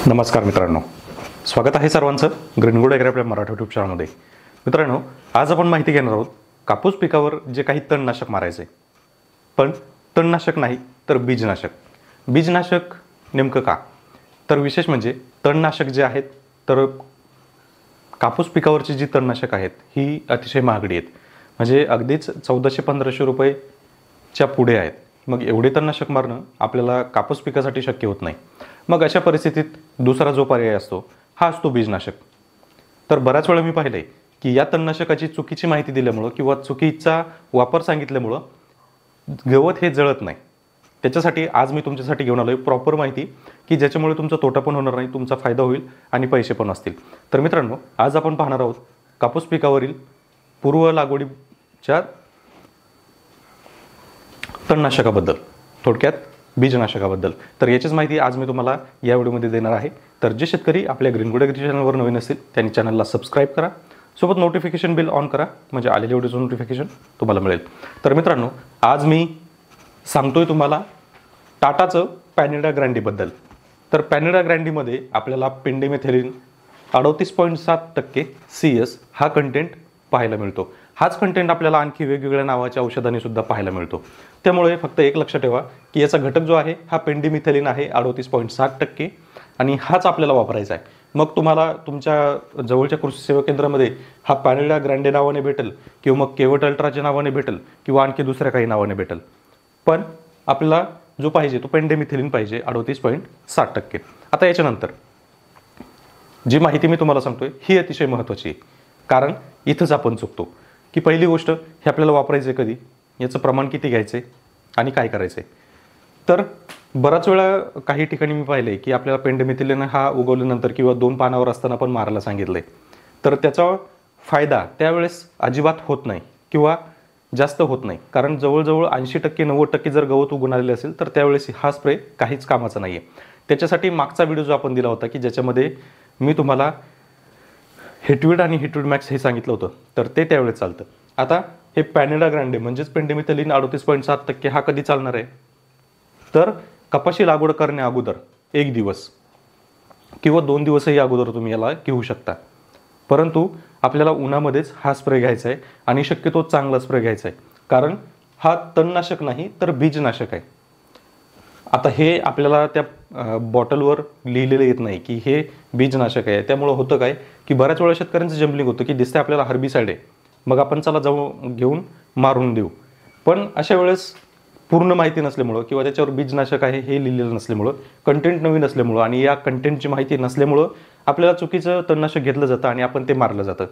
नमस्कार मित्रांनो, स्वागत आहे सर्वांचं ग्रीनगुड ॲग्री आपल्या मराठी यूट्यूब चॅनलमध्ये. मित्रांनो, आज आपण माहिती घेणार आहोत कापूस पिकावर जे काही तणनाशक मारायचे, पण तणनाशक नाही तर बीजनाशक. बीजनाशक नेमकं का? तर विशेष म्हणजे तणनाशक जे आहेत तर कापूस पिकावरची जी तणनाशक आहेत ही अतिशय महागडी आहेत. म्हणजे अगदीच 1400-1500 रुपयेच्या पुढे आहेत. मग एवढे तणनाशक मारणं आपल्याला कापूस पिकासाठी शक्य होत नाही. मग अशा परिस्थितीत दुसरा जो पर्याय असतो हा असतो बीजनाशक. तर बऱ्याच वेळा मी पाहिलं आहे की या तणनाशकाची चुकीची माहिती दिल्यामुळं किंवा चुकीचा वापर सांगितल्यामुळं गवत हे जळत नाही. त्याच्यासाठी आज मी तुमच्यासाठी घेऊन आलो आहे प्रॉपर माहिती की ज्याच्यामुळे तुमचा तोटा पण होणार नाही, तुमचा फायदा होईल आणि पैसे पण असतील. तर मित्रांनो, आज आपण पाहणार आहोत कापूस पिकावरील पूर्व लागवडीच्या तणनाशकाबद्दल, थोडक्यात बीजनाशकाबद्दल. तर याचीच माहिती आज मी तुम्हाला या व्हिडिओमध्ये देणार आहे. तर जे शेतकरी आपल्या ग्रीनगुड ॲग्री चॅनलवर नवीन असतील त्यांनी चॅनलला सबस्क्राईब करा, सोबत नोटिफिकेशन बिल ऑन करा, म्हणजे आलेल्या व्हिडिओचं नोटिफिकेशन तुम्हाला मिळेल. तर मित्रांनो, आज मी सांगतोय तुम्हाला टाटाचं पॅनिडा ग्रँडीबद्दल. तर पॅनिडा ग्रँडीमध्ये आपल्याला पेंडिमेथिलीन 38.7% CS हा कंटेंट पाहायला मिळतो. हाच कंटेंट आपल्याला आणखी वेगवेगळ्या नावाच्या औषधांनी सुद्धा पाहायला मिळतो. त्यामुळे फक्त एक लक्षात ठेवा की याचा घटक जो आहे हा पेंडिमिथिलीन आहे 38.7% आणि हाच आपल्याला वापरायचा आहे. मग तुम्हाला तुमच्या जवळच्या कृषी सेवा केंद्रामध्ये हा पॅनिडा ग्रँडे नावाने भेटेल किंवा मग केवट अल्ट्राच्या नावाने भेटेल किंवा आणखी दुसऱ्या काही नावाने भेटेल, पण आपल्याला जो पाहिजे तो पेंडिमिथिलीन पाहिजे 38.7%. आता याच्यानंतर जी माहिती मी तुम्हाला सांगतोय ही अतिशय महत्त्वाची आहे, कारण इथंच आपण चुकतो की पहिली गोष्ट हे आपल्याला वापरायचं कधी, याचं प्रमाण किती घ्यायचे आणि काय करायचं. तर बराच वेळा काही ठिकाणी मी पाहिलं आहे की आपल्याला पेंडिमिथिलीन हा उगवल्यानंतर किंवा 2 पानावर असताना पण मारायला सांगितलं आहे. तर त्याचा फायदा त्यावेळेस अजिबात होत नाही किंवा जास्त होत नाही, कारण जवळजवळ 80%-90% जर गवत उगून आलेले असेल तर त्यावेळेस हा स्प्रे काहीच कामाचा नाही आहे. त्याच्यासाठी मागचा व्हिडिओ जो आपण दिला होता की ज्याच्यामध्ये मी तुम्हाला हिटवीड आणि हिटवीड मॅक्स हे सांगितलं होतं, तर ते त्यावेळेस चालतं. आता हे पॅनिडा ग्रँडे म्हणजेच पेंडिमिथिलीन 38.7% हा कधी चालणार आहे, तर कपाशी लागवड करण्या अगोदर 1 दिवस किंवा 2 दिवसही अगोदर तुम्ही याला घेऊ शकता. परंतु आपल्याला उन्हामध्येच हा स्प्रे घ्यायचा आहे आणि शक्यतो चांगला स्प्रे घ्यायचा आहे, कारण हा तणनाशक नाही तर बीजनाशक आहे. आता हे आपल्याला त्या बॉटलवर लिहिलेलं येत नाही की हे बीजनाशक आहे. त्यामुळं होतं काय की बऱ्याच वेळा शेतकऱ्यांचं जम्बलिंग होतं की दिसते आपल्याला हर्बिसाइड आहे, मग आपण चला जाऊन घेऊन मारून देऊ. पण अशा वेळेस पूर्ण माहिती नसल्यामुळं किंवा त्याच्यावर बीजनाशक आहे हे लिहिलेलं नसल्यामुळं, कंटेंट नवीन असल्यामुळं आणि या कंटेंटची माहिती नसल्यामुळं आपल्याला चुकीचं तणनाशक घेतलं जातं आणि आपण ते मारलं जातं.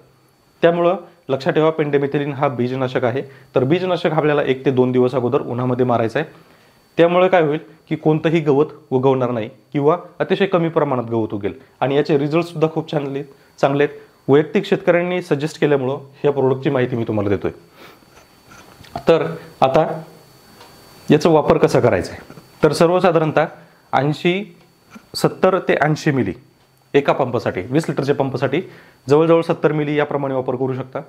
त्यामुळं लक्षात ठेवा, पेंडिमिथिलीन हा बीजनाशक आहे. तर बीजनाशक आपल्याला 1 ते 2 दिवस अगोदर उन्हामध्ये मारायचं आहे. त्यामुळे काय होईल की कोणतंही गवत उगवणार नाही किंवा अतिशय कमी प्रमाणात गवत उगेल आणि याचे रिझल्टसुद्धा खूप चांगले आहेत. वैयक्तिक शेतकऱ्यांनी सजेस्ट केल्यामुळं या प्रोडक्टची माहिती मी तुम्हाला देतोय. तर आता याचा वापर कसा करायचा आहे, तर सर्वसाधारणतः 70 ते 80 मिली एका पंपासाठी, 20 लिटरच्या पंपासाठी जवळजवळ 70 मिली याप्रमाणे वापर करू शकता.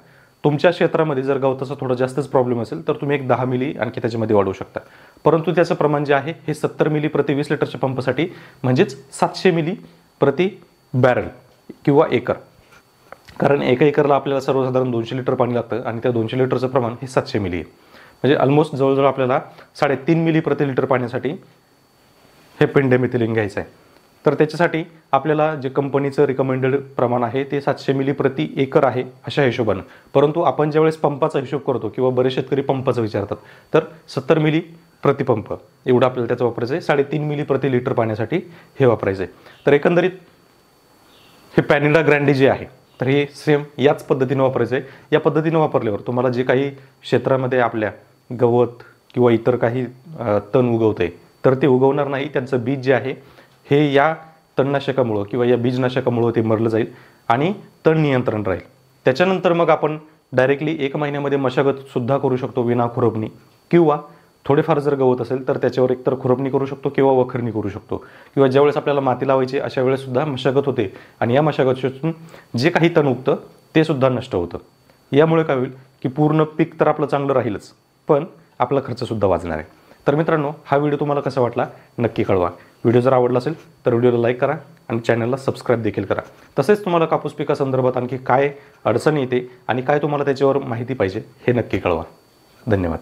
तुमच्या क्षेत्रामध्ये जर गवताचा थोडा जास्तच प्रॉब्लेम असेल तर तुम्ही एक 10 मिली आणखी त्याच्यामध्ये वाढवू शकता. परंतु त्याचं प्रमाण जे आहे हे 70 मिली प्रति 20 लिटरच्या पंपासाठी म्हणजेच 700 मिली प्रति बॅरल किंवा एकर. कारण एका एकरला आपल्याला सर्वसाधारण 200 लिटर पाणी लागतं आणि त्या 200 लिटरचं प्रमाण हे 700 मिली आहे. म्हणजे ऑलमोस्ट जवळजवळ आपल्याला 3.5 मिली प्रति लिटर पाण्यासाठी हे पेंडिमिथिलीन घ्यायचं आहे. तर त्याच्यासाठी आपल्याला जे कंपनीचं रिकमेंडेड प्रमाण आहे ते 700 मिली प्रति एकर आहे अशा हिशोबानं. परंतु आपण ज्यावेळेस पंपाचा हिशोब करतो किंवा बरेच शेतकरी पंपाचं विचारतात, तर 70 मिली प्रति पंप एवढं आपल्याला त्याचं वापरायचं आहे. 3.5 मिली प्रति लिटर पाण्यासाठी हे वापरायचं आहे. तर एकंदरीत हे पॅनिडा ग्रँडे जे आहे तर हे सेम याच पद्धतीने वापरायचं आहे. या पद्धतीने वापरल्यावर तुम्हाला जे काही क्षेत्रामध्ये आपल्या गवत किंवा इतर काही तण उगवते तर ते उगवणार नाही. त्यांचं बीज जे आहे हे या तणनाशकामुळं किंवा या बीजनाशकामुळं ते मरलं जाईल आणि तण नियंत्रण राहील. त्याच्यानंतर मग आपण डायरेक्टली 1 महिन्यामध्ये मशागतसुद्धा करू शकतो विना खुरपणी, किंवा थोडेफार जर गवत असेल तर त्याच्यावर एकतर खुरपणी करू शकतो किंवा वखरणी करू शकतो, किंवा ज्यावेळेस आपल्याला माती लावायची अशा वेळेससुद्धा मशागत होते आणि या मशागतीतून जे काही तण उगतं ते सुद्धा नष्ट होतं. यामुळे काय होईल की पूर्ण पीक तर आपलं चांगलं राहीलच, पण आपला खर्चसुद्धा वाचणार आहे. तर मित्रांनो, हा व्हिडिओ तुम्हाला कसा वाटला नक्की कळवा. व्हिडिओ जर आवडला असेल तर व्हिडिओला लाईक करा, आणि चॅनलला सबस्क्राईब देखील करा. तसेच तुम्हाला कापूस पिकासंदर्भात आणखी काय अडचण येते आणि काय तुम्हाला त्याच्यावर माहिती पाहिजे हे नक्की कळवा. धन्यवाद.